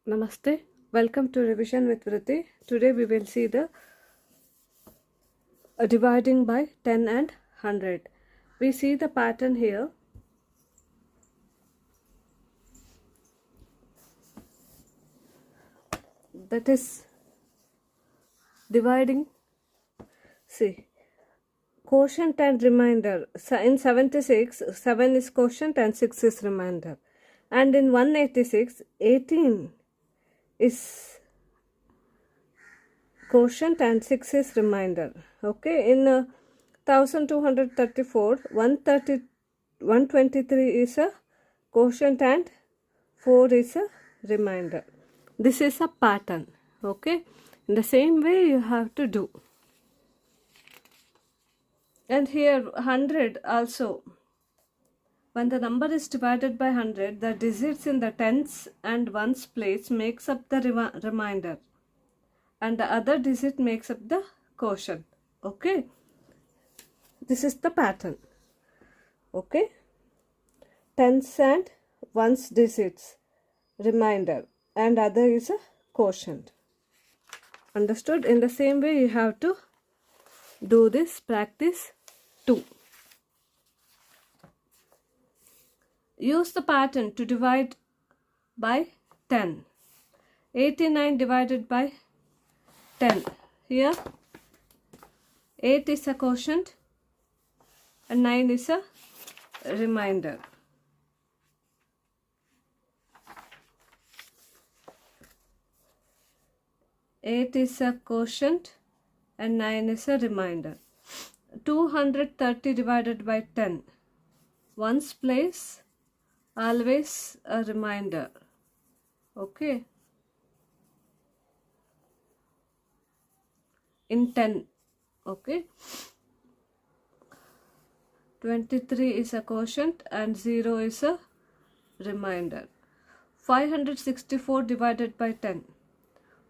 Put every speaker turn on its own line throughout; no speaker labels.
Namaste. Welcome to Revision with Vrithi. Today we will see the dividing by 10 and 100. We see the pattern here. That is dividing. See, quotient and remainder. In 76, 7 is quotient and 6 is remainder. And in 186, 18 is quotient and 6 is remainder. Okay, in 1234, 123 is a quotient and 4 is a remainder. This is a pattern. Okay, in the same way you have to do. And here 100 also. When the number is divided by 100, the digits in the tens and ones place makes up the remainder, and the other digit makes up the quotient. Okay, this is the pattern. Okay, tens and ones digits remainder, and other is a quotient. Understood? In the same way you have to do this practice too. Use the pattern to divide by 10. 89 divided by 10. Here 8 is a quotient and 9 is a remainder. Eight is a quotient and 9 is a remainder. 230 divided by 10. Ones place always a remainder. Okay, in 10. Okay, 23 is a quotient and 0 is a remainder. 564 divided by 10.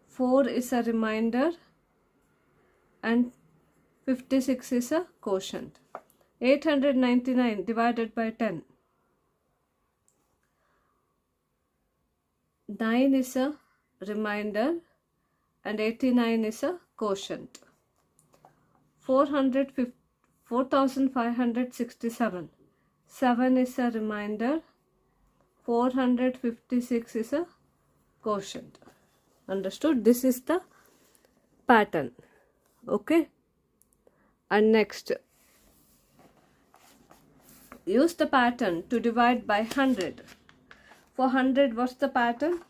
4 is a remainder and 56 is a quotient. 899 divided by 10. 9 is a remainder and 89 is a quotient. 4567. 7 is a remainder. 456 is a quotient. Understood? This is the pattern. Okay. And next, use the pattern to divide by 100. For 100, what's the pattern?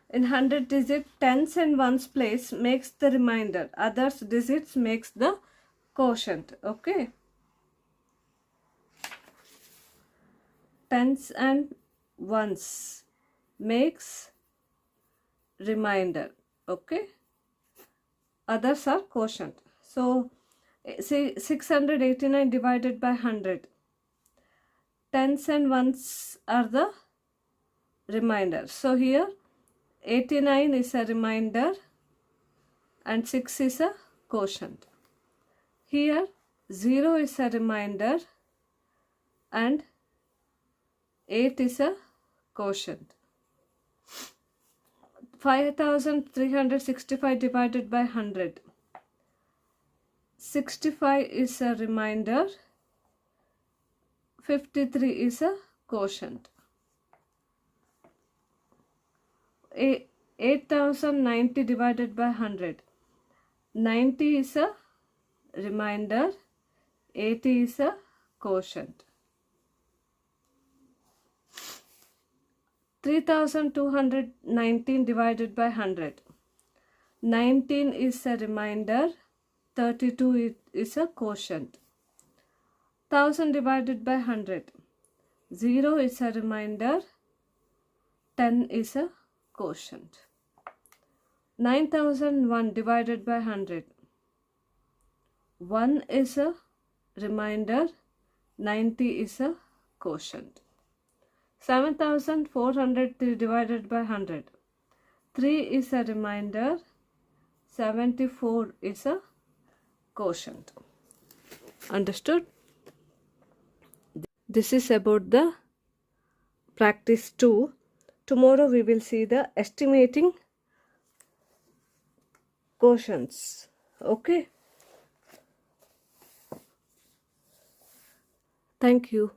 In 100 digit, tens and ones place makes the remainder. Others digits makes the quotient. Okay. Tens and ones makes remainder. Okay. Others are quotient. So, say 689 divided by 100. Tens and ones are the remainder. So here 89 is a remainder and 6 is a quotient. Here 0 is a remainder and 8 is a quotient. 5365 divided by 100. 65 is a remainder, 53 is a quotient. 8090 divided by 100. 90 is a remainder, 80 is a quotient. 3219 divided by 100. 19 is a remainder, 32 is a quotient. 1000 divided by 100. 0 is a remainder, 10 is a quotient. 9001 divided by 100. 1 is a remainder, 90 is a quotient. 7403 divided by 100. 3 is a remainder, 74 is a quotient. Understood? This is about the practice 2. tomorrow we will see the estimating quotients. Okay. Thank you.